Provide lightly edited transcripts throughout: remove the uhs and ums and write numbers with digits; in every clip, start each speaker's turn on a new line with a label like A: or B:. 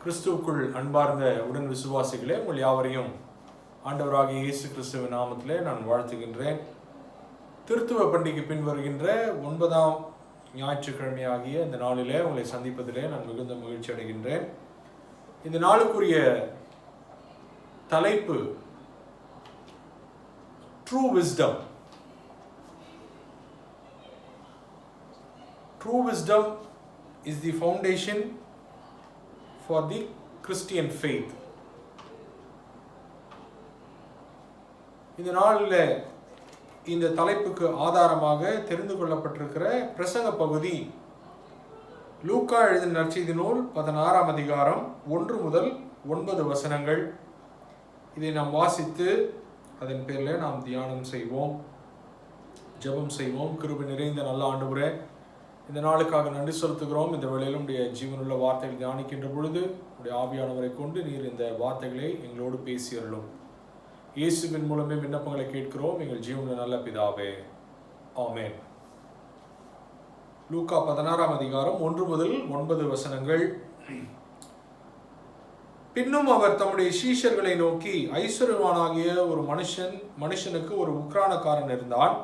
A: கிறிஸ்துவுக்குள் அன்பார்ந்த உடன் விசுவாசிகளே, உங்கள் யாவரையும் ஆண்டவராகிய இயேசு கிறிஸ்துவின் நாமத்திலே நான் வாழ்த்துகின்றேன். திருத்துவ பண்டிகை பின்வருகின்ற 9ஆம் ஞாயிற்றுக்கிழமையாகிய இந்த நாளிலே உங்களை சந்திப்பதிலே நான் மிகுந்த மகிழ்ச்சி அடைகின்றேன். இந்த நாளுக்குரிய தலைப்பு true wisdom. True wisdom is the foundation for the Christian faith. இந்த நாளில் இந்த தலைப்புக்கு ஆதாரமாக தெரிந்து கொள்ளப்பட்டிருக்கிற பிரசங்க பகுதி லூக்கா எழுதின நற்செய்தி நூல் 16ஆம் அதிகாரம் 1 முதல் 9 வசனங்கள். இதை நாம் வாசித்து அதன் பேரில் நாம் தியானம் செய்வோம், ஜெபம் செய்வோம். கிருபை நிறைந்த நல்ல ஆண்டவரே, இந்த நாளுக்காக நன்றி செலுத்துகிறோம். இந்த வேளையிலும் உடைய ஜீவனுள்ள வார்த்தைகள் தியானிக்கின்ற பொழுது உடைய ஆவியானவரை கொண்டு நீர் இந்த வார்த்தைகளை எங்களோடு பேசியருளும். இயேசுவின் மூலமே விண்ணப்பங்களை கேட்கிறோம் எங்கள் ஜீவனுள்ள நல்ல பிதாவே, ஆமென். லூக்கா 16ஆம் அதிகாரம் 1 முதல் 9 வசனங்கள். பின்னும் அவர் தம்முடைய சீஷர்களை நோக்கி, ஐஸ்வர்யவானாகிய ஒரு மனுஷனுக்கு ஒரு உக்கிரானக்காரன் இருந்தான்.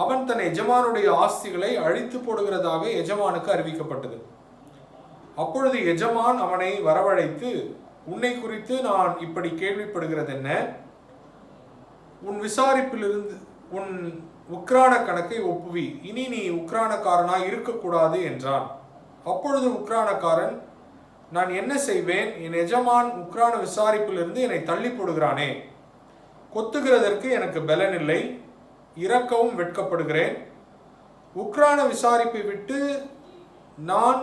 A: அவன் தன் எஜமானுடைய ஆஸ்திகளை அழித்து போடுகிறதாக எஜமானுக்கு அறிவிக்கப்பட்டது. அப்பொழுது எஜமான் அவனை வரவழைத்து, உன்னை குறித்து நான் இப்படி கேள்விப்படுகிறது என்ன? உன் விசாரிப்பிலிருந்து உன் உக்கிரான கணக்கை ஒப்புவி, இனி நீ உக்கிரானக்காரனாய் இருக்கக்கூடாது என்றான். அப்பொழுது உக்கிரானக்காரன், நான் என்ன செய்வேன்? என் எஜமான் உக்கிரான விசாரிப்பிலிருந்து என்னை தள்ளி போடுகிறானே. கொத்துகிறதற்கு எனக்கு பலன் இல்லை, இறக்கவும் வெட்கப்படுகிறேன். உக்கிரான விசாரிப்பை விட்டு நான்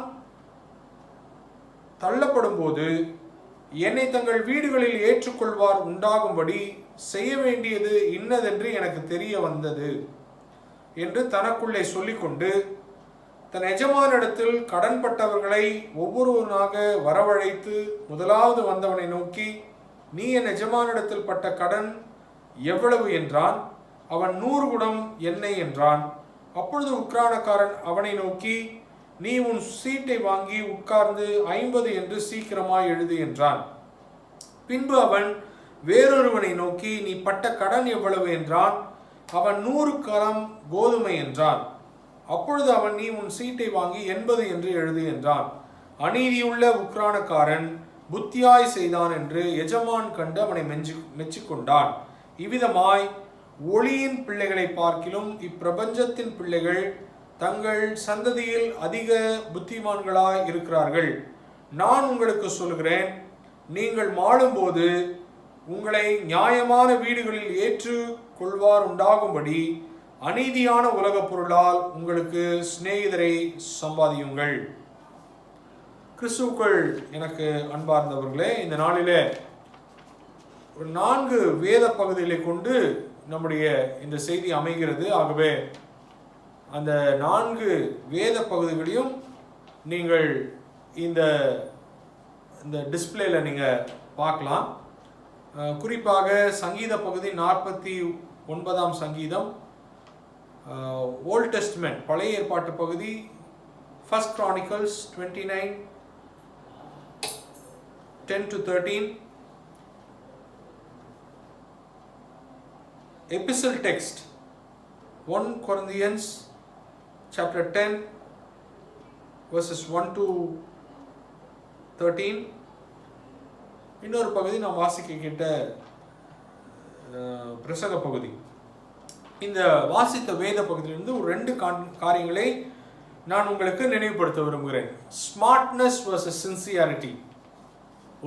A: தள்ளப்படும் போது என்னை தங்கள் வீடுகளில் ஏற்றுக்கொள்வார் உண்டாகும்படி செய்ய வேண்டியது இன்னதென்று எனக்கு தெரிய வந்தது என்று தனக்குள்ளே சொல்லிக்கொண்டு தன் எஜமானிடத்தில் கடன்பட்டவர்களை ஒவ்வொருவனாக வரவழைத்து முதலாவது வந்தவனை நோக்கி, நீ என் எஜமானிடத்தில் பட்ட கடன் எவ்வளவு என்றான். அவன் 100 குடம் எண்ணெய் என்றான். அப்பொழுது உக்கிரானக்காரன் அவனை நோக்கி, நீ உன் சீட்டை வாங்கி உட்கார்ந்து 50 என்று சீக்கிரமாய் எழுது என்றான். பின்பு அவன் வேறொருவனை நோக்கி, நீ பட்ட கடன் எவ்வளவு என்றான். அவன் 100 கலம் கோதுமை என்றான். அப்பொழுது அவன், நீ உன் சீட்டை வாங்கி 80 என்று எழுது என்றான். அநீதியுள்ள உக்கிரானக்காரன் புத்தியாய் செய்தான் என்று எஜமான் கண்டு அவனை மெச்சிக்கொண்டான். இவ்விதமாய் ஒளியின் பிள்ளைகளை பார்க்கிலும் இப்பிரபஞ்சத்தின் பிள்ளைகள் தங்கள் சந்ததியில் அதிக புத்திமான்களாய் இருக்கிறார்கள். நான் உங்களுக்கு சொல்கிறேன், நீங்கள் மாளும்போது உங்களை நியாயமான வீடுகளில் ஏற்று கொள்வார் உண்டாகும்படி அநீதியான உலகப் பொருளால் உங்களுக்கு சிநேகிதரை சம்பாதியுங்கள். கிறிஸ்துவுக்குள் எனக்கு அன்பார்ந்தவர்களே, இந்த நாளிலே 4 வேத பகுதிகளை கொண்டு நம்முடைய இந்த செய்தி அமைகிறது. ஆகவே அந்த 4 வேத பகுதிகளையும் நீங்கள் இந்த டிஸ்பிளேல நீங்கள் பார்க்கலாம். குறிப்பாக சங்கீத பகுதி 49ஆம் சங்கீதம், ஓல்ட் டெஸ்ட்மெண்ட் பழைய ஏற்பாட்டு பகுதி 1 Chronicles 29 10-13, epistle text 1 Corinthians chapter 10 verses 1-13. இன்னொரு பகுதி நாம் வாசிக்க கேட்ட பிரசங்க பகுதி. இந்த வாசித்த வேத பகுதியிலிருந்து ஒரு 2 காரியங்களை நான் உங்களுக்கு நினைவுபடுத்த விரும்புகிறேன். Smartness versus sincerity.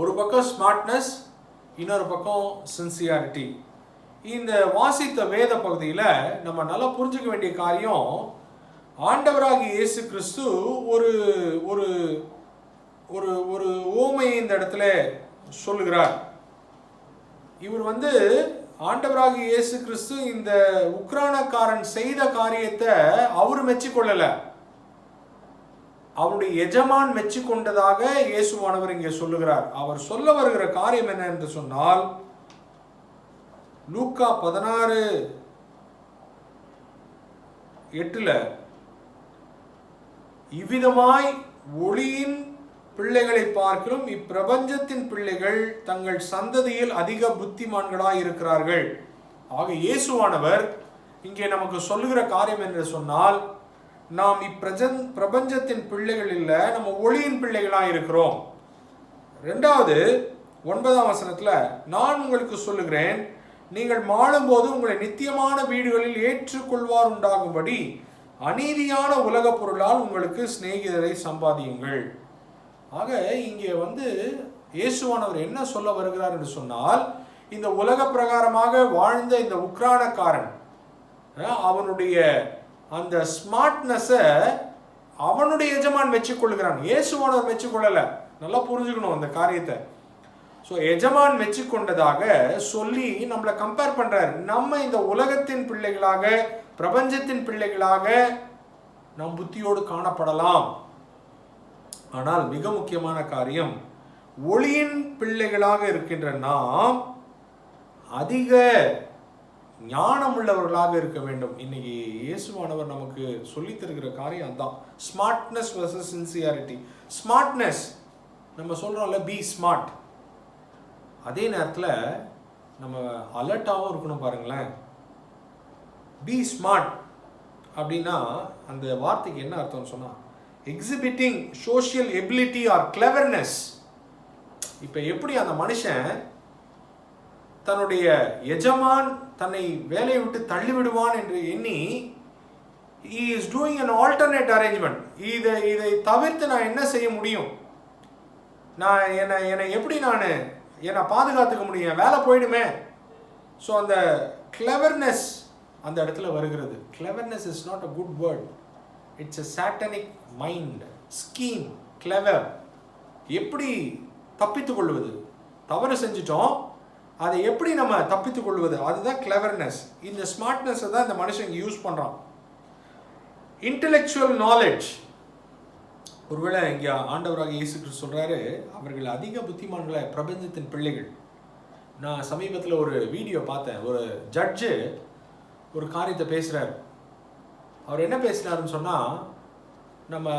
A: ஒரு பக்கம் ஸ்மார்ட்னஸ், இன்னொரு பக்கம் சின்சியாரிட்டி. இந்த வாசித்த வேத பகுதியில் நம்ம நல்லா புரிஞ்சுக்க வேண்டிய காரியம், ஆண்டவராகிய இயேசு கிறிஸ்து ஒரு ஒரு ஒரு ஒரு ஓமையை இந்த இடத்துல சொல்லுகிறார். இவர் ஆண்டவராகிய இயேசு கிறிஸ்து இந்த உக்கிரானக்காரன் செய்த காரியத்தை அவர் மெச்சிக்கொள்ளல, அவருடைய எஜமான் மெச்சிக்கொண்டதாக இயேசுவானவர் இங்கே சொல்லுகிறார். அவர் சொல்ல வருகிற காரியம் என்ன என்று சொன்னால், லூக்கா 16:8 இவ்விதமாய் ஒளியின் பிள்ளைகளை பார்க்கிறோம் இப்பிரபஞ்சத்தின் பிள்ளைகள் தங்கள் சந்ததியில் அதிக புத்திமான்களாய் இருக்கிறார்கள். ஆக இயேசுவானவர் இங்கே நமக்கு சொல்லுகிற காரியம் என்று சொன்னால், நாம் பிரபஞ்சத்தின் பிள்ளைகள் இல்லை, நம்ம ஒளியின் பிள்ளைகளாக இருக்கிறோம். 2வது 9ஆம் வசனத்தில், நான் உங்களுக்கு சொல்லுகிறேன், நீங்கள் மாளும்போது உங்களை நித்தியமான வீடுகளில் ஏற்றுக்கொள்வார் உண்டாகும்படி அநீதியான உலக பொருளால் உங்களுக்கு சிநேகிதரை சம்பாதியுங்கள். ஆக இங்கே இயேசுவானவர் என்ன சொல்ல வருகிறார் என்று சொன்னால், இந்த உலக பிரகாரமாக வாழ்ந்த இந்த உக்ரானக்காரன் அவனுடைய அந்த ஸ்மார்ட்னஸை அவனுடைய எஜமான் மெச்சிக்கொள்கிறான், இயேசுவானவர் மெச்சிக்கொள்ளல. நல்லா புரிஞ்சுக்கணும் அந்த காரியத்தை. ஸோ எஜமான் மெச்சிக்கொண்டதாக சொல்லி நம்மளை கம்பேர் பண்றார். நம்ம இந்த உலகத்தின் பிள்ளைகளாக, பிரபஞ்சத்தின் பிள்ளைகளாக நம் புத்தியோடு காணப்படலாம். ஆனால் மிக முக்கியமான காரியம், ஒளியின் பிள்ளைகளாக இருக்கின்ற நாம் அதிக ஞானம் உள்ளவர்களாக இருக்க வேண்டும். இன்னைக்கு இயேசுவானவர் நமக்கு சொல்லி தருகிற காரியம் அதான், ஸ்மார்ட்னஸ் வர்சஸ் சின்சியாரிட்டி. ஸ்மார்ட்னஸ் நம்ம சொல்றோம்ல, பி ஸ்மார்ட். அதே நேரத்தில் நம்ம அலர்ட்டாகவும் இருக்கணும். பாருங்களேன், பி ஸ்மார்ட் அப்படின்னா அந்த வார்த்தைக்கு என்ன அர்த்தம்னு சொன்னா, exhibiting social ability or cleverness. இப்போ எப்படி அந்த மனுஷன் தன்னுடைய எஜமான் தன்னை வேலையை விட்டு தள்ளிவிடுவான் என்று எண்ணி he is doing an alternate arrangement. இதை தவிர்த்து நான் என்ன செய்ய முடியும், நான் என்னை எப்படி நான் என்னை பாதுகாத்துக்க முடியும், வேலை போயிடுமே. ஸோ அந்த கிளவர்னஸ் அந்த இடத்துல வருகிறது. Cleverness is not a good word, it's a satanic mind scheme. Clever, எப்படி தப்பித்துக் கொள்வது, தவறு செஞ்சிட்டோம், அதை எப்படி நம்ம தப்பித்துக் கொள்வது, அதுதான் கிளவர்னஸ். இந்த ஸ்மார்ட்னஸை தான் இந்த மனுஷன் யூஸ் பண்ணுறான். இன்டெலெக்சுவல் நாலேஜ், ஒருவேளை இங்கே ஆண்டவராக இயேசு கிறிஸ்து சொல்கிறாரு, அவர்கள் அதிக புத்திமான்களை பிரபஞ்சத்தின் பிள்ளைகள். நான் சமீபத்தில் ஒரு வீடியோ பார்த்தேன். ஒரு ஜட்ஜு ஒரு காரியத்தை பேசுகிறார். அவர் என்ன பேசினாருன்னு சொன்னால், நம்ம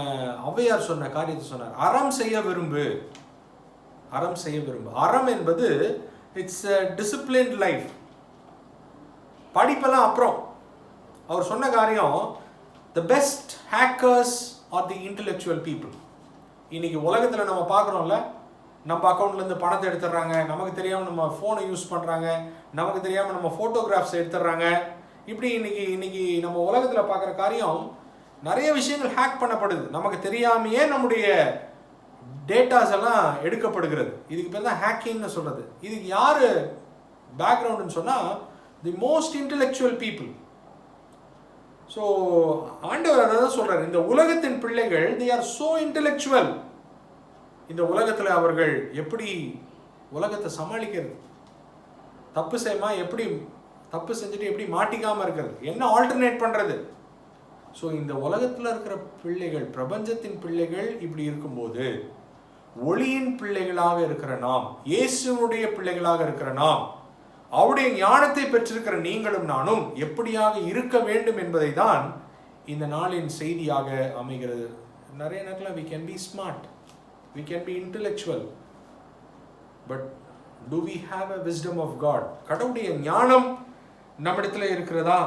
A: ஔவையார் சொன்ன காரியத்தை சொன்னார். அறம் செய்ய விரும்பு, அறம் செய்ய விரும்பு. அறம் என்பது இட்ஸ் a disciplined life. படிப்பெல்லாம் அப்புறம். அவர் சொன்ன காரியம், the best hackers are the intellectual people. இன்னைக்கு உலகத்தில் நம்ம பார்க்குறோம்ல, நம்ம அக்கௌண்ட்லேருந்து பணத்தை எடுத்துடுறாங்க, நமக்கு தெரியாமல் நம்ம ஃபோனை யூஸ் பண்ணுறாங்க, நமக்கு தெரியாமல் நம்ம ஃபோட்டோகிராஃப்ஸ் எடுத்துடுறாங்க. இப்படி இன்னைக்கு நம்ம உலகத்தில் பார்க்குற காரியம், நிறைய விஷயங்கள் ஹேக் பண்ணப்படுது, நமக்கு தெரியாமையே நம்முடைய டேட்டாஸ் எல்லாம் எடுக்கப்படுகிறது. இதுக்கு பேர் தான் ஹேக்கிங்னு சொல்கிறது. இதுக்கு யார் பேக்ரவுண்டுன்னு சொன்னால், the most intellectual people. So ஆண்டவர் அதை தான் சொல்கிறார், இந்த உலகத்தின் பிள்ளைகள் they are so intellectual. இந்த உலகத்தில் அவர்கள் எப்படி உலகத்தை சமாளிக்கிறது, தப்பு செய்யுமா, எப்படி தப்பு செஞ்சுட்டு எப்படி மாட்டிக்காமல் இருக்கிறது, என்ன ஆல்டர்னேட் பண்ணுறது. ஸோ இந்த உலகத்தில் இருக்கிற பிள்ளைகள், பிரபஞ்சத்தின் பிள்ளைகள் இப்படி இருக்கும்போது, ஒளியின் பிள்ளைகளாக இருக்கிற நாம், இயேசுனுடைய பிள்ளைகளாக இருக்கிற நாம், அவருடைய ஞானத்தை பெற்றிருக்கிற நீங்களும் நானும் எப்படியாக இருக்க வேண்டும் என்பதை தான் இந்த நாளின் செய்தியாக அமைகிறது. நிறைய நேரத்தில் we can be smart, we can be intellectual, but do we have a wisdom of God? கடவுளுடைய ஞானம் நம்மிடத்தில் இருக்கிறதா?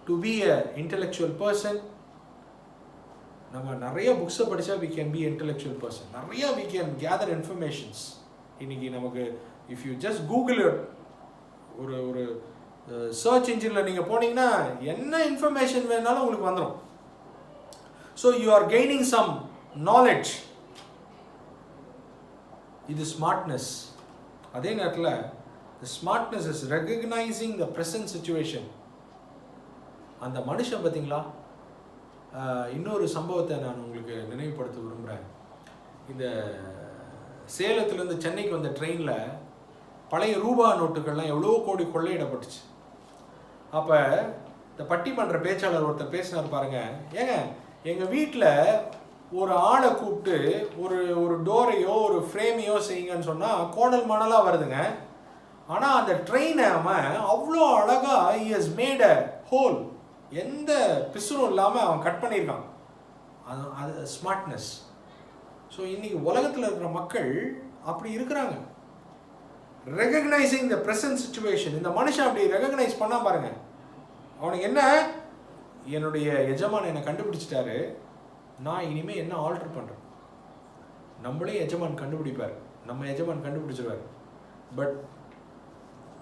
A: To be a intellectual person, நம்ம நிறைய புக்ஸை படித்தா we can be intellectual person. நிறைய we can gather informations. இன்னைக்கு நமக்கு if you just google it, ஒரு சர்ச் இன்ஜினில் நீங்கள் போனீங்கன்னா என்ன இன்ஃபர்மேஷன் வேணாலும் உங்களுக்கு வந்துடும். So you are gaining some knowledge. இது ஸ்மார்ட்னஸ். அதே நேரத்தில் smartness is recognizing the present situation. அந்த மனுஷன் பார்த்தீங்களா, இன்னொரு சம்பவத்தை நான் உங்களுக்கு நினைவுபடுத்த விரும்புகிறேன். இந்த சேலத்துலேருந்து சென்னைக்கு வந்த ட்ரெயினில் பழைய ரூபா நோட்டுகள்லாம் எவ்வளோ கோடி கொள்ளையிடப்பட்டுச்சு. அப்போ இந்த பட்டிமன்ற பேச்சாளர் ஒருத்தர் பேசினார் பாருங்க, ஏங்க எங்கள் வீட்டில் ஒரு ஆளை கூப்பிட்டு ஒரு டோரையோ ஒரு ஃப்ரேமையோ செய்யுங்கன்னு சொன்னால் கோணல் மணலாக வருதுங்க. ஆனால் அந்த ட்ரெயினை அவன் அவ்வளோ அழகாக he has made a hole, எந்த பிசுறும் இல்லாமல் அவன் கட் பண்ணியிருக்கான். அது ஸ்மார்ட்னஸ். ஸோ இன்னைக்கு உலகத்தில் இருக்கிற மக்கள் அப்படி இருக்கிறாங்க. Recognising the present situation. இந்த மனுஷன் அப்படி ரெகக்னைஸ் பண்ணா பாருங்க, அவனுக்கு என்ன, என்னுடைய எஜமான் என்னை கண்டுபிடிச்சிட்டாரு, நான் இனிமேல் என்ன ஆல்டர் பண்ணுறேன். நம்மளே எஜமான் கண்டுபிடிப்பார், நம்ம எஜமான் கண்டுபிடிச்சிருவார். But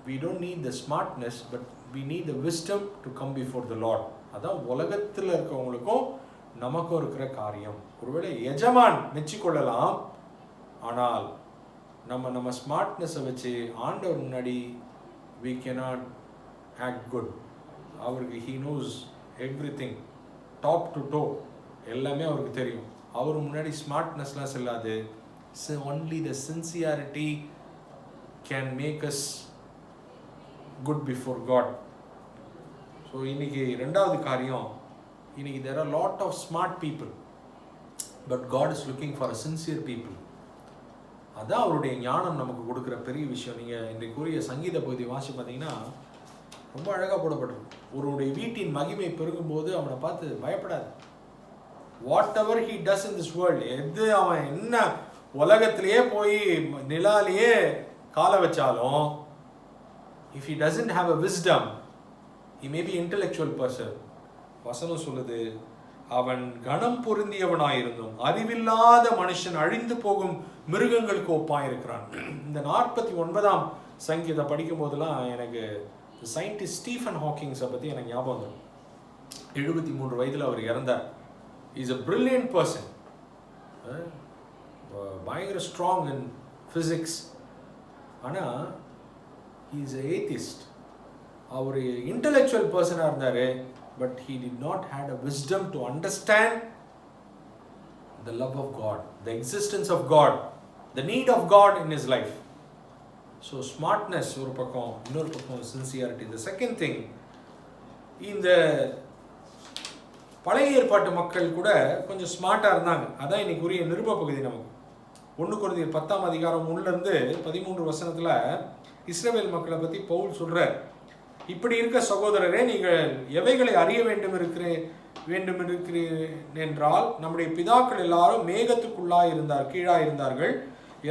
A: we don't need the smartness, but we need the wisdom to come before the Lord. அதான் உலகத்தில் இருக்கவங்களுக்கும் நமக்கும் இருக்கிற காரியம். ஒருவேளை எஜமான் மெச்சிக்கொள்ளலாம், ஆனால் நம்ம ஸ்மார்ட்னஸை வச்சு ஆண்டவர் முன்னாடி we cannot act good. அவருக்கு he knows everything top to toe, எல்லாமே அவருக்கு தெரியும். அவர் முன்னாடி ஸ்மார்ட்னஸ்லாம் செல்லாது. only the sincerity can make us good before God. So இன்னைக்கு ரெண்டாவது காரியம், இன்னைக்கு there are lot of smart people, but God is looking for a sincere people. அதான் அவருடைய ஞானம் நமக்கு கொடுக்குற பெரிய விஷயம். நீங்கள் இன்றைக்குரிய சங்கீத பகுதி வாசி பார்த்தீங்கன்னா ரொம்ப அழகாக போடப்பட்டிருக்கு. ஒருவருடைய வீட்டின் மகிமை பெருகும்போது அவனை பார்த்து பயப்படாது. What ever he does in this world, எது அவன் என்ன உலகத்திலேயே போய் நிலாலேயே கால வச்சாலும், if he doesn't have a wisdom, he may be intellectual person. வசனம் சொல்லுது, அவன் கணம் பொருந்தியவனாயிருந்தும் அறிவில்லாத மனுஷன் அழிந்து போகும் மிருகங்களுக்கு ஒப்பாயிருக்கிறான். இந்த 49ஆம் சங்கீதை படிக்கும் போதெல்லாம் எனக்கு சயின்டிஸ்ட் ஸ்டீஃபன் ஹாக்கிங்ஸை பற்றி எனக்கு ஞாபகம் வரும். 73 வயதில் அவர் இறந்தார். இஸ் a brilliant person, பயங்கர ஸ்ட்ராங் இன் ஃபிசிக்ஸ். ஆனால் he is an atheist. அவர் இன்டெலெக்சுவல் பர்சனாக இருந்தார், but he did not had a wisdom to understand the love of God, the existence of God, the need of God in his life. So smartness ஒரு பக்கம், இன்னொரு பக்கம் sincerity. The second thing, இந்த பழைய ஏற்பாட்டு மக்கள் கூட கொஞ்சம் ஸ்மார்ட்டாக இருந்தாங்க. அதான் இன்னைக்குரிய நிருப பகுதி நமக்கு. 1 கொரிந்தியர் 10ஆம் அதிகாரம் 1-13 வசனத்தில் இஸ்ரவேல் மக்களை பற்றி பவுல் சொல்கிறார். இப்படி இருக்க சகோதரரே, நீங்கள் எவைகளை அறிய வேண்டும் இருக்கிறேன் என்றால், நம்முடைய பிதாக்கள் எல்லாரும் மேகத்துக்குள்ளாய் கீழாய் இருந்தார்கள்,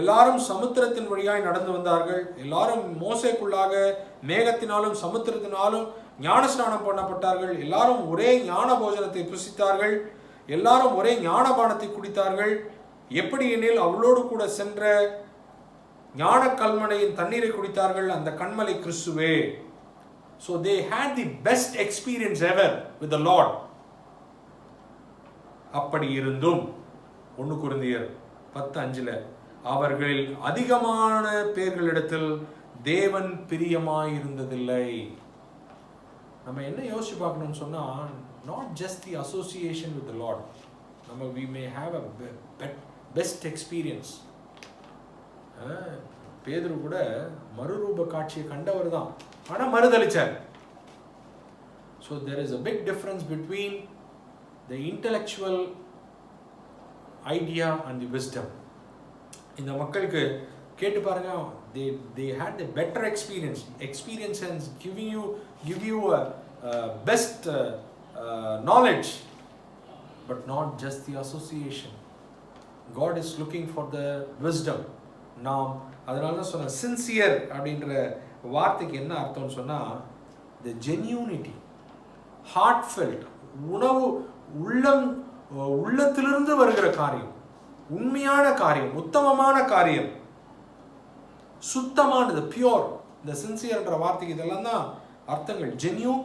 A: எல்லாரும் சமுத்திரத்தின் வழியாய் நடந்து வந்தார்கள், எல்லாரும் மோசேக்குள்ளாக மேகத்தினாலும் சமுத்திரத்தினாலும் ஞானஸ்நானம் பண்ணப்பட்டார்கள், எல்லாரும் ஒரே ஞான போஜனத்தை புசித்தார்கள், எல்லாரும் ஒரே ஞானபானத்தை குடித்தார்கள். எப்படி எனில் அவளோடு கூட சென்ற ஞான கல்மனையின் தண்ணீரை குடித்தார்கள், அந்த கண்மலை கிறிஸ்துவே. So they had the best experience ever with the Lord. அப்படி இருந்தும் 1 கொரிந்தியர் 10:5 அவர்களில் அதிகமான பேர்களிடத்தில் தேவன் பிரியமாயிருந்ததில்லை. நம்ம என்ன யோசிச்சு பார்க்கணும்னு சொன்னா, not just the association with the Lord, we may have a best experience. பேதுரு கூட மறுரூப காட்சியை கண்டவர் தான், ஆனால் மறுதளிச்சார். So there is a big difference between the intellectual idea and the wisdom. இந்த மக்களுக்கு கேட்டு பாருங்க, they had the better experience and give you a best knowledge, but not just the association. God is looking for the wisdom. நாம் அதனால தான் சொன்ன sincere அப்படின்ற வார்த்தைக்கு என்ன அர்த்தம்னு சொன்னால், the genuinity, heartfelt, உள்ளத்திலிருந்து வருகிற காரியம், உண்மையான காரியம், உத்தமமான காரியம், சுத்தமானது, பியூர். இந்த சின்சியர்ன்ற வார்த்தைக்கு இதெல்லாம் தான் அர்த்தங்கள். Genuine,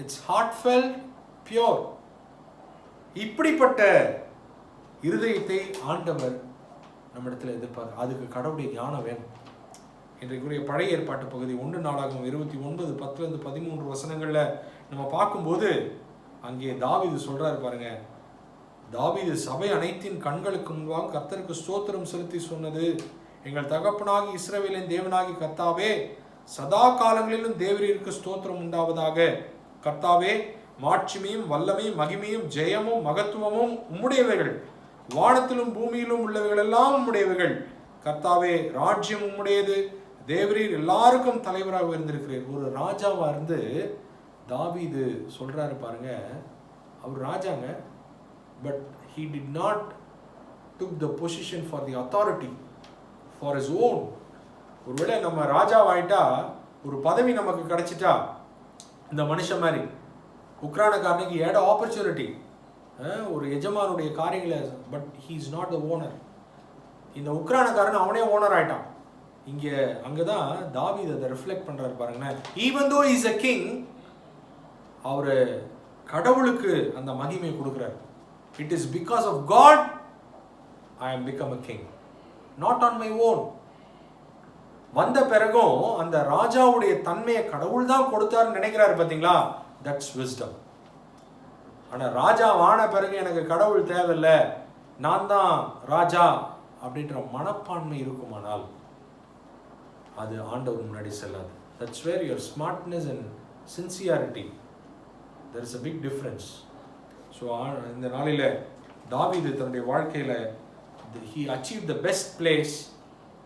A: it's heartfelt, pure. இப்படிப்பட்ட இருதயத்தை ஆண்டவர் நம்மிடத்தில் எதிர்பார்க்க. அதுக்கு கடவுளுடைய ஞானம் வேணும். இன்றைக்குரிய பழைய ஏற்பாட்டு பகுதி 1 நாளாகமம் 29:10-13 வசனங்களில் நம்ம பார்க்கும்போது, அங்கே தாவீது சொல்றாரு பாருங்க. தாவீது சபை அனைத்தின் கண்களுக்கு முன்பாக கர்த்தருக்கு ஸ்தோத்திரம் செலுத்தி சொன்னது, எங்கள் தகப்பனாகி இஸ்ரவேலின் தேவனாகி கர்த்தாவே, சதா காலங்களிலும் தேவரீருக்கு ஸ்தோத்திரம் உண்டாவதாக. கர்த்தாவே, மாட்சிமையும் வல்லமையும் மகிமையும் ஜெயமும் மகத்துவமும் உம்முடையவைகள், வானத்திலும் பூமியிலும் உள்ளவைகள் எல்லாம் உம்முடையவைகள். கர்த்தாவே, ராஜ்யம் உம்முடையது, தேவரீர் எல்லாருக்கும் தலைவராக இருந்திருக்கிறீர். ஒரு ராஜாவா இருந்து தாவீது சொல்றாரு பாருங்க. அவர் ராஜாங்க, but he did not took the position for the authority for his own. ஒருவேளை நம்ம ராஜாவாயிட்டா, ஒரு பதவி நமக்கு கிடைச்சிட்டா, இந்த மனுஷன் மாதிரி உக்ரானக்காரனுக்கு ஏட ஆப்பர்ச்சுனிட்டி, ஒரு எஜமானுடைய காரியங்களை, but he is not the owner. இந்த உக்ரானக்காரன் அவனே ஓனர் ஆயிட்டான். இங்கே அங்கே தான் தாவீது அதை ரிஃப்ளெக்ட் பண்ணுறாரு பாருங்களேன். Even though is a king, அவர் கடவுளுக்கு அந்த மகிமையை கொடுக்குறாரு. It is because of God I am become a king, not on my own. வந்த பிறகும் அந்த ராஜாவுடைய தன்மையை கடவுள் தான் கொடுத்தாருன்னு நினைக்கிறாரு பார்த்தீங்களா? That's wisdom. ஆனால் ராஜா ஆன பிறகு எனக்கு கடவுள் தேவையில்லை, நான் தான் ராஜா அப்படின்ற மனப்பான்மை இருக்குமானால் அது ஆண்டவர் முன்னாடி செல்லாது. That's where your smartness and sincerity, there is a big difference. ஸோ இந்த நாளில் தாவீது தன்னுடைய வாழ்க்கையில் he achieved the best place,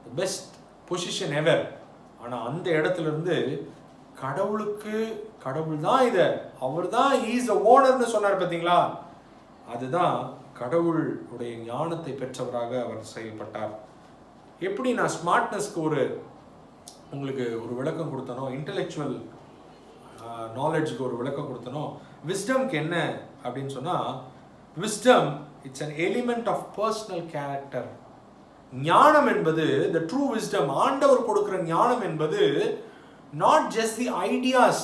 A: the best position ever. ஆனால் அந்த இடத்துலேருந்து கடவுள் தான் இதை, அவர் தான் இஸ் த ஓனர்னு சொன்னார் பார்த்தீங்களா? அதுதான் கடவுளுடைய ஞானத்தை பெற்றவராக அவர் செயல்பட்டார். எப்படி நான் ஸ்மார்ட்னஸ்க்கு உங்களுக்கு ஒரு விளக்கம் கொடுத்தனோ, இன்டெலெக்சுவல் நாலேஜுக்கு ஒரு விளக்கம் கொடுத்தனோ, விஸ்டம்க்கு என்ன அப்படின்னு சொன்னால், wisdom it's an element of personal character. ஞானம் என்பது, the true wisdom, ஆண்டவர் கொடுக்கிற ஞானம் என்பது not just the ideas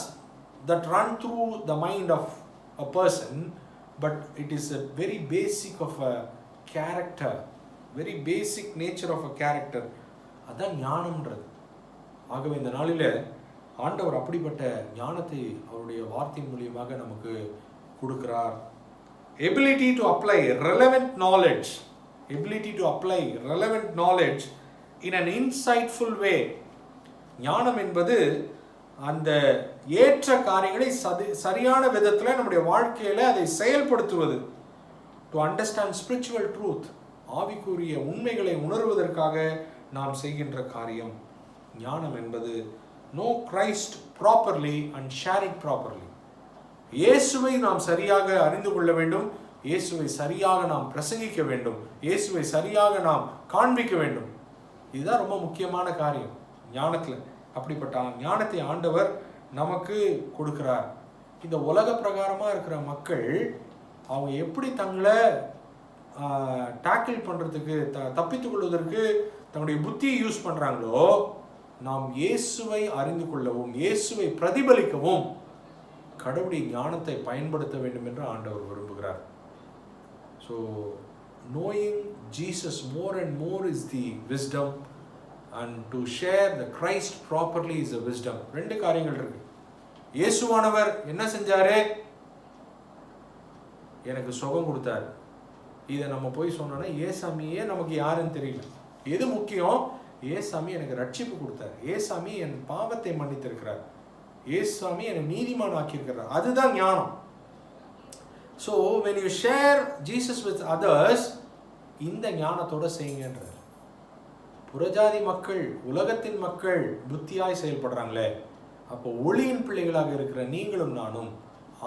A: that run through the mind of a person, but it is a very basic of a character, very basic nature of a character. அதான் ஞானம்ன்றது. ஆகவே இந்த நாளில் ஆண்டவர் அப்படிப்பட்ட ஞானத்தை அவருடைய வார்த்தையின் மூலியமாக நமக்கு கொடுக்கிறார். ability to apply relevant knowledge, ability to apply relevant knowledge in an insightful way. ஞானம் என்பது அந்த ஏற்ற காரியங்களை சரியான விதத்தில் நம்முடைய வாழ்க்கையில் அதை செயல்படுத்துவது. டு அண்டர்ஸ்டாண்ட் ஸ்பிரிச்சுவல் ட்ரூத், ஆவிக்குரிய உண்மைகளை உணர்வதற்காக நாம் செய்கின்ற காரியம். ஞானம் என்பது know Christ properly and share it properly. இயேசுவை நாம் சரியாக அறிந்து கொள்ள வேண்டும், இயேசுவை சரியாக நாம் பிரசங்கிக்க வேண்டும், இயேசுவை சரியாக நாம் காண்பிக்க வேண்டும். இதுதான் ரொம்ப முக்கியமான காரியம் ஞானத்தில். அப்படிப்பட்ட ஞானத்தை ஆண்டவர் நமக்கு கொடுக்கிறார். இந்த உலக பிரகாரமாக இருக்கிற மக்கள் அவங்க எப்படி தங்களை டேக்கிள் பண்ணுறதுக்கு, தப்பித்துக் கொள்வதற்கு தன்னுடைய புத்தியை யூஸ் பண்ணுறாங்களோ, நாம் இயேசுவை அறிந்து கொள்ளவும் இயேசுவை பிரதிபலிக்கவும் கடவுளுடைய ஞானத்தை பயன்படுத்த வேண்டும் என்று ஆண்டவர் விரும்புகிறார். So knowing Jesus more and more is the wisdom, and to share the Christ properly is the wisdom. ரெண்டு காரியங்கள் இருக்கு. இயேசுவானவர் என்ன செஞ்சாரு? எனக்கு சுகம் கொடுத்தாரு. இதை நம்ம போய் சொன்னோன்னா ஏசாமியே நமக்கு யாருன்னு தெரியல. எது முக்கியம்? ஏசாமி எனக்கு ரட்சிப்பு கொடுத்தார், ஏசாமி என் பாவத்தை மன்னித்திருக்கிறார், ஏசாமி என்னை நீதிமான் ஆக்கியிருக்கிறார். அதுதான் ஞானம். So when you share Jesus with others, இந்த ஞானத்தோட செய்யுங்கன்றார். புறஜாதி மக்கள், உலகத்தின் மக்கள் புத்தியாய் செயல்படுறாங்களே, அப்போ ஒளியின் பிள்ளைகளாக இருக்கிற நீங்களும் நானும்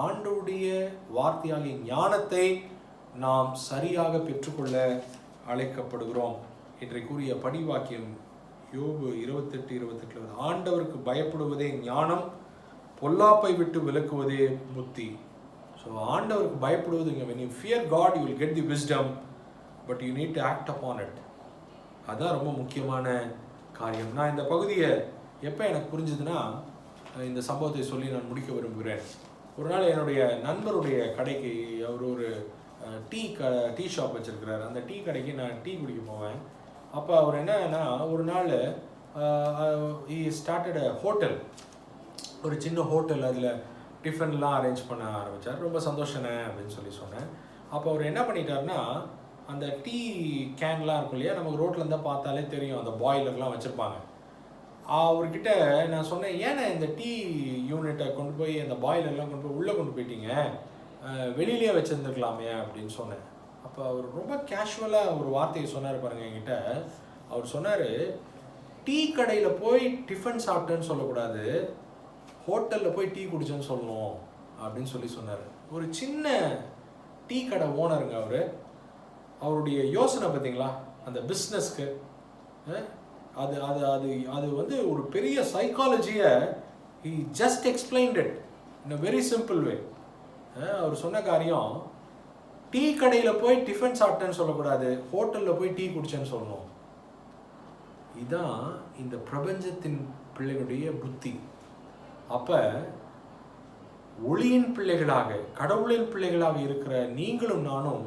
A: ஆண்டவருடைய வார்த்தையாகிய ஞானத்தை நாம் சரியாக பெற்றுக்கொள்ள அழைக்கப்படுகிறோம். இன்றைக்குரிய படிவாக்கியம் யோபு 28:28 ஆண்டவருக்கு பயப்படுவதே ஞானம், பொல்லாப்பை விட்டு விலக்குவதே புத்தி. ஸோ ஆண்டவருக்கு பயப்படுவதுங்க, when you fear God you will get the wisdom, but you need to act upon it. அதுதான் ரொம்ப முக்கியமான காரியம். நான் இந்த பகுதியை எப்போ எனக்கு புரிஞ்சுதுன்னா, இந்த சம்பவத்தை சொல்லி நான் முடிக்க விரும்புகிறேன். ஒரு நாள் என்னுடைய நண்பருடைய கடைக்கு, அவர் ஒரு டீ ஷாப் வச்சுருக்கிறார். அந்த டீ கடைக்கு நான் டீ குடிக்க போவேன். அப்போ அவர் என்னன்னா, ஒரு நாள் he started a ஹோட்டல், ஒரு சின்ன ஹோட்டல், அதில் டிஃபன்லாம் அரேஞ்ச் பண்ண ஆரம்பித்தார். ரொம்ப சந்தோஷண்ணே அப்படின்னு சொல்லி சொன்னேன். அப்போ அவர் என்ன பண்ணிட்டாருன்னா, அந்த டீ கேன்லாம் இருக்கும் இல்லையா, நமக்கு ரோட்டில் இருந்தால் பார்த்தாலே தெரியும், அந்த பாய்லர்லாம் வச்சுருப்பாங்க. அவர்கிட்ட நான் சொன்னேன், ஏன்னா இந்த டீ யூனிட்டை கொண்டு போய் அந்த பாய்லர்லாம் கொண்டு போய் உள்ளே கொண்டு போயிட்டீங்க, வெளியிலே வச்சுருந்துருக்கலாமே அப்படின்னு சொன்னேன். அப்போ அவர் ரொம்ப கேஷுவலாக ஒரு வார்த்தையை சொன்னார் பாருங்கள் என்கிட்ட. அவர் சொன்னார், டீ கடையில் போய் டிஃபன் சாப்பிட்டேன்னு சொல்லக்கூடாது, ஹோட்டலில் போய் டீ குடிச்சேன்னு சொல்லணும் அப்படின்னு சொல்லி சொன்னார். ஒரு சின்ன டீ கடை ஓனருங்க அவர். அவருடைய யோசனை பார்த்தீங்களா, அந்த பிஸ்னஸ்க்கு அது அது அது அது வந்து ஒரு பெரிய சைக்காலஜியை he just explained it in a very simple way. அவர் சொன்ன காரியம், டீ கடையில் போய் டிஃபன் சாப்பிட்டேன்னு சொல்லக்கூடாது, ஹோட்டலில் போய் டீ குடிச்சேன்னு சொல்லணும். இதுதான் இந்த பிரபஞ்சத்தின் பிள்ளைகளுடைய புத்தி. அப்போ ஒளியின் பிள்ளைகளாக, கடவுளின் பிள்ளைகளாக இருக்கிற நீங்களும் நானும்,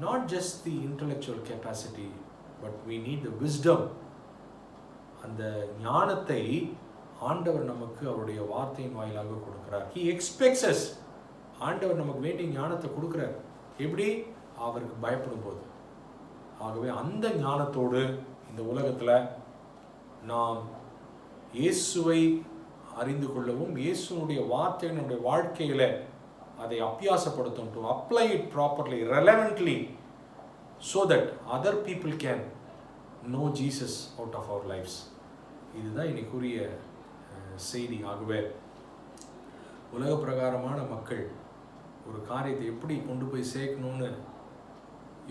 A: not just the intellectual capacity, but we need the wisdom. அந்த ஞானத்தை ஆண்டவர் நமக்கு அவருடைய வார்த்தையின் வாயிலாக கொடுக்கிறார். he expects us. ஆண்டவர் நமக்கு வேண்டிய ஞானத்தை கொடுக்கிறார். எப்படி? அவருக்கு பயப்படும் போது. ஆகவே அந்த ஞானத்தோடு இந்த உலகத்தில் நாம் இயேசுவை அறிந்து கொள்ளவும், இயேசுனுடைய வார்த்தை நம்முடைய வாழ்க்கையில் அதை அபியாசப்படுத்தும், to apply it properly, relevantly, so that other people can know Jesus out of our lives. இதுதான் இன்னைக்குரிய செய்தி. ஆகவே உலக பிரகாரமான மக்கள் ஒரு காரியத்தை எப்படி கொண்டு போய் சேர்க்கணும்னு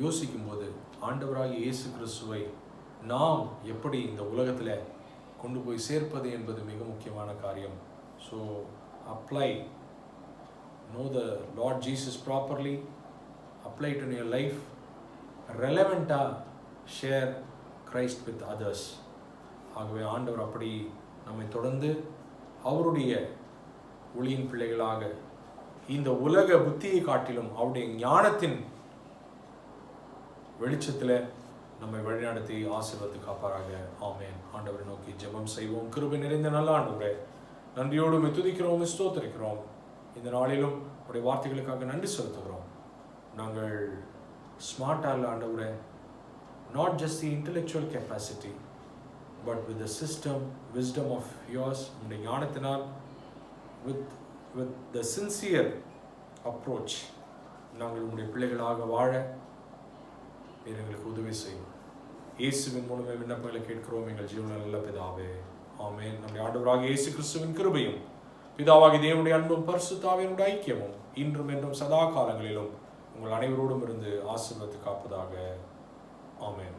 A: யோசிக்கும்போது, ஆண்டவராகிய இயேசு கிறிஸ்துவை நாம் எப்படி இந்த உலகத்தில் கொண்டு போய் சேர்ப்பது என்பது மிக முக்கியமான காரியம். So apply, know the Lord Jesus properly, apply it in your life, relevant-ஆ share Christ with others. ஆகவே ஆண்டவர் அப்படி நம்மை தொடர்ந்து அவருடைய ஒளியின் பிள்ளைகளாக இந்த உலக புத்தியை காட்டிலும் அவருடைய ஞானத்தின் வெளிச்சத்தில் நம்மை வழிநடத்தி ஆசீர்வதித்து காப்பாராக. ஆமென். ஆண்டவரை நோக்கி ஜெபம் செய்வோம். கிருபை நிறைந்த நல்ல ஆண்டவரே, நன்றியோடு துதிக்கிறோம், ஸ்தோத்திரிக்கிறோம். இந்த நாளிலும் உடைய வார்த்தைகளுக்காக நன்றி செலுத்துகிறோம். நாங்கள் ஸ்மார்ட்டாக இல்லை ஆண்டவரே, not just the intellectual capacity, but with the system, wisdom of yours, உடைய ஞானத்தினால், with the sincere approach, நாங்கள் உடைய பிள்ளைகளாக வாழ நீர் எங்களுக்கு உதவி செய்யும். இயேசுவின் மூலமே விண்ணப்பங்களை கேட்கிறோம் எங்கள் ஜீவனில் நல்ல பிதாவே. ஆமென். நம்முடைய ஆண்டவராகிய இயேசு கிறிஸ்துவின் கிருபையும், பிதாவாகிய தேவனுடைய அன்பும், பரிசுத்த ஆவியினுடைய ஐக்கியமும் இன்றும் என்றும் சதா காலங்களிலும் உங்கள் அனைவரோடும் இருந்து ஆசீர்வதித்து காப்பதாக. ஆமென்.